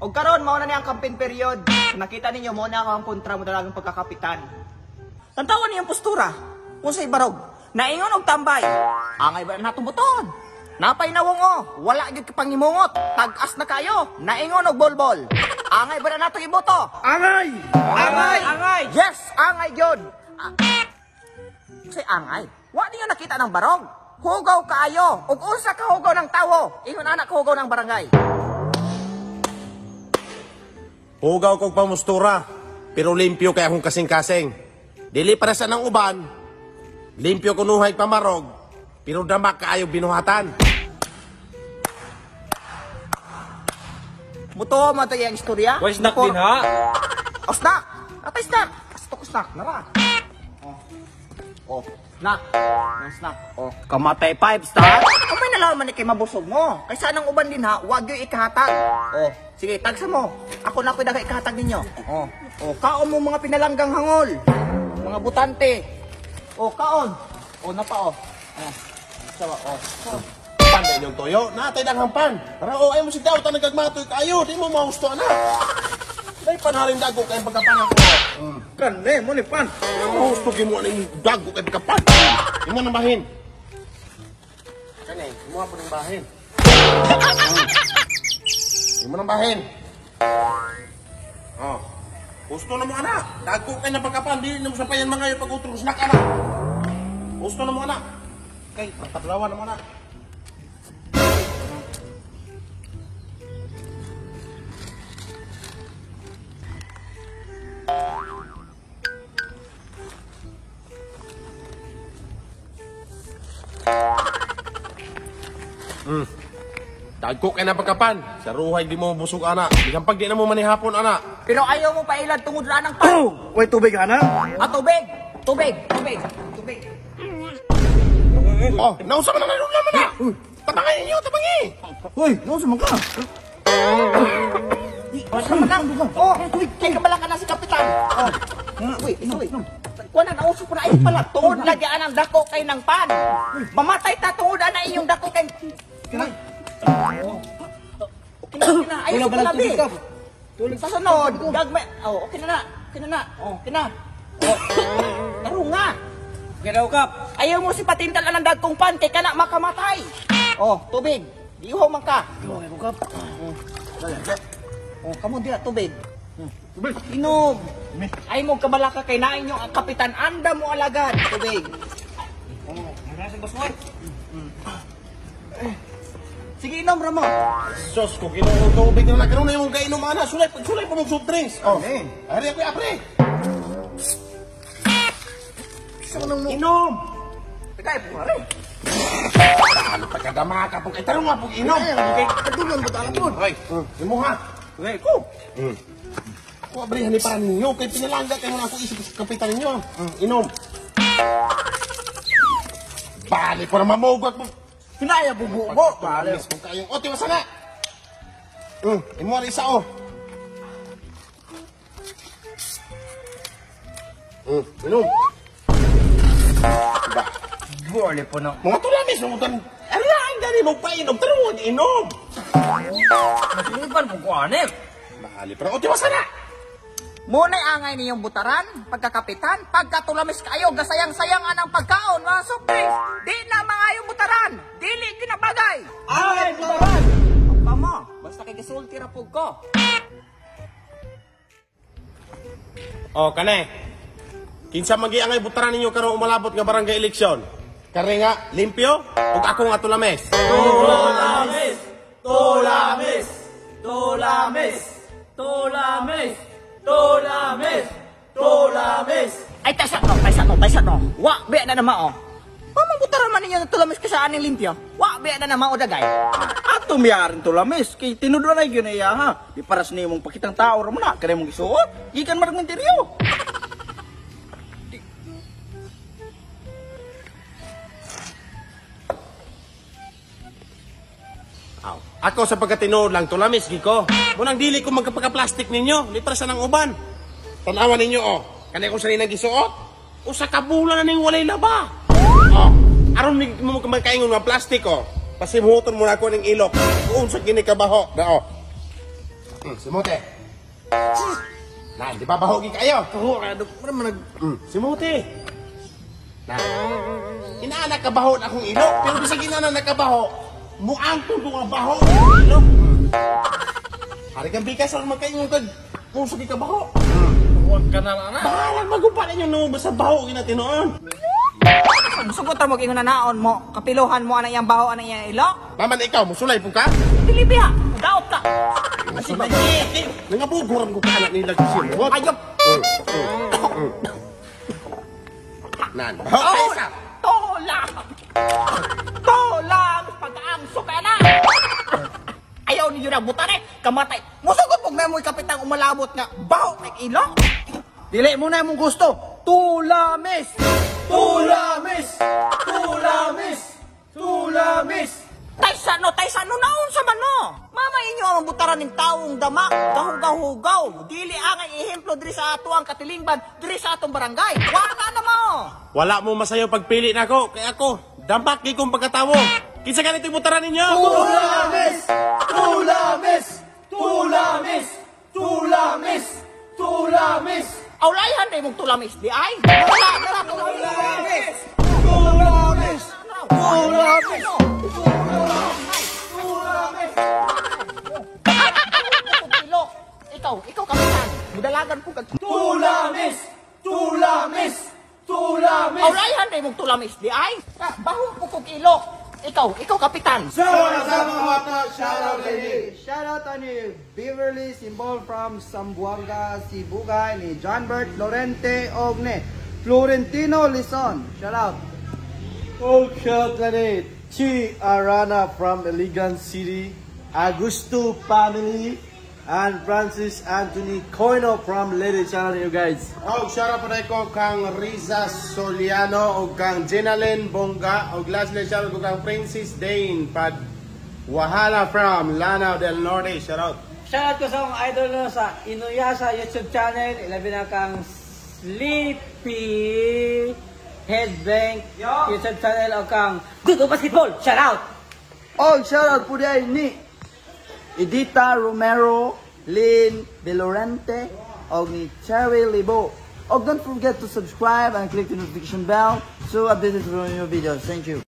O karon mao na ni ang campaign period. Nakita ninyo mo na ako ang kontra mo talagang pagkakapitan. Tantawan niyo ang postura. Unsay barog? Naingon og tambay. Angay ba natong buton? Napay nawong wala gyud ka pangimungot. Tag-as na kayo. Naingon og bolbol. Angay ba na natong iboto? Angay! Angay! Angay! Yes, angay gyud. Say angay. Wa niyo nakita ng barog. Hugaw kaayo. Ug unsa ka hugaw ng tawo? Ingon anak hugaw ng barangay. Hugaw kong pamustura, pero limpyo kaya akong kasing-kasing. Dili para sa nang uban, limpyo kunuhay pamarog, pero damak kaayo binuhatan. Muto mo tayo ang istorya? Why snack din ha? O snack! Atay snack! Gusto ko snack, nara. Snack. Ang snack. Kamatay 5 star. Kung may nalaman ni kay mabusog mo. Kaysa nang uban din ha, wag yung ikahatag. Sige, tagsa mo. Ako na ako'y daga ikahatag ninyo. Kaon mo mga pinalanggang hangol. Mga butante. Kaon. Napa. Sawa, Panday niyong toyo, natay lang hampan. Tara, ayaw mo si Daw, nagagmatoy kayo, di mo mahusto na. Dahil panarin dago kayong pagkapanan ko. Kane, mo ni pan. Mahusto mo yung dago kayong pagkapan. Yung mo nang bahin. Kane, imuha po ng bahin. Yung mo nang bahin. Gusto na mo anak. Dago kayo ng pagkapan, di na mo sapayan mga yung pag-utro. Snack anak. Gusto na mo anak. Okay, patlawan na mo anak. Dagko kay na pagkapan. Sa ruhay di mo busog ana. Bisan pag di na mo manihapon ana. Pero ayaw mo pailad tungod ra ng pan. Uy, tubig ana? Tubig! Nausa man na naman na. Tabangay ninyo, tabangi. Uy, nausa man ka? Basta man lang. Kay kabala ka na si Kapitan. Uy. Kuha na nausap ko na ayun pala. Tungod lagyan ang dako kay ng pan. Mamatay ta tungod na inyong dako kay... Okay na. Ayun ko na, Bi. Sa sunod. Gagmay. Okay na. Taro nga. Ganaw kap. Ayaw mo si patintal ng dagkong pan kay ka na makamatay. Tubig. Iuhaw man ka. Ganaw kap. Kamu dira tubig. Inom. Ay mo kabalaka kay nain yung kapitan anda mo alagad. Tubig. Sige inom Ramo. Sos ko ginuong tubig na nagkaroon na yung kainom ana. Sulay pa mong soft drinks. Ari ako apre. Inom. Kay pare. Ano pa kadama ka pag itarong nga pag inom. Kay kadulon mo ta pod. Hoy, imo ha. Uy, ko. Ko abrihan ni para ninyo kay pinalangga kay mo na ako isip sa kapitan ninyo. Inom. Bali para mamugot mo. Hinaya bububo. Balis mo kayong ote masana. Imo ri isa inom. Gole po na. Mga tulamis mo tan. Alain gani mo pa inom tarong inom. Masulipan mo ko anip. Bali para ote masana. Muna'y angay niyong butaran, pagkakapitan, pagkatulamis kayo, gasayang-sayangan ang pagkaon, mga supres. Di na mga yung butaran, dili ginabagay. Angay butaran. Ang pamo, basta kay gasulti rapog ko. Kane. Kinsa magi-angay butaran ninyo karon umalabot nga barangay eleksyon. Kare nga limpyo ug ako nga tulames. Tulames. Ay, taysat no. Wa, biya na naman Pamabutaran man ninyo na tulamis ka sa aning limpyo. Wa, biya na naman dagay. Ato miyarin tulames. Kay tinudwa na yun iya ha. Di paras ni mong pakitang tao mo na. Kaya mong isuot. Ikan marag menteryo. Ako sa pagkatinood lang tulamis giko. Munang dili ko magkapaka-plastic ninyo, li para sa nang uban. Tanawan ninyo kanay ko sa nang gisuot. Usa ka bulan na ning walay laba. Aron mo magkaingon nga plastic Pasimuton mo na ako ng ilok. Unsa gini kabaho. Simuti. Nan, di ba bahogi kayo? Oo, ano man nag... Simuti. Nan, inaanak ka baho na akong ilok, pero bisag inaanak nagkabaho, muang tundo nga baho ng ilok. Hari kang bikas ang magkaingon kag musagi ka baho. Huwag ka na lang na. Bahalang magupa ninyo no, basta baho ginatinoon. Sugot mo ingon na naon mo, kapiluhan mo anang iyang baho anang iyang ilok. Maman ikaw, musulay po ka? Dili biya, daot ka. Kasi nangabuguran ko ka anak nila kasi mo. Ayop. Nan, baho kayo sa. Tolang pag-aangso ka na. Ayaw ninyo na buta eh, kamatay. Musugot mo na mo'y kapitang umalabot nga baho ng ilok. Dili mo na mong gusto. Tulamis! Tulamis! Tulamis! Tulamis! Taysano naon sa man mo. Mama inyo ang butaran ng taong damak, gahugaw-hugaw. Dili ang ihemplo diri sa ato ang katilingban, diri sa atong barangay. Wala na mo. Wala mo masayo pagpili na ako, kaya ako, damak kay kong pagkatawo. Kinsa ganito yung butaran ninyo? Tulamis! Tulamis! Tulamis! Tulamis! Tulamis! Awlayan day mong tulamis di ay. Wala na Tulamis! Tulamis! Tulamis! Ikaw kapitan. Budalagan po kag Tulamis! Tulamis! Tulamis! Awlayan day mong tulamis di ay. Bahong po kog ilok. Ikaw kapitan. Shoutout on ni Beverly Simbol from Zamboanga, Sibuga, ni John Bert Lorente, og ni Florentino Lison. Shoutout. Oh, shout out to Chi Arana from Iligan City, Augusto family, and Francis Anthony Coino from Leyte. Shout out to you guys. Oh, shout out po ko kang Riza Soliano o kang Jenalyn Bonga o lastly shout out ko kang Princess Dane Pad Wahala from Lanao del Norte. Shout out. Shoutout ko sa mga idol no sa Inuyasha YouTube channel. Ilabi na kang Sleepy Headbank YouTube channel o kang Dudo Basketball. Shoutout! Og shoutout po din ni Edita Romero, Lynn De Lorente, og ni Cherry Libo. Og don't forget to subscribe and click the notification bell so updated for new videos. Thank you.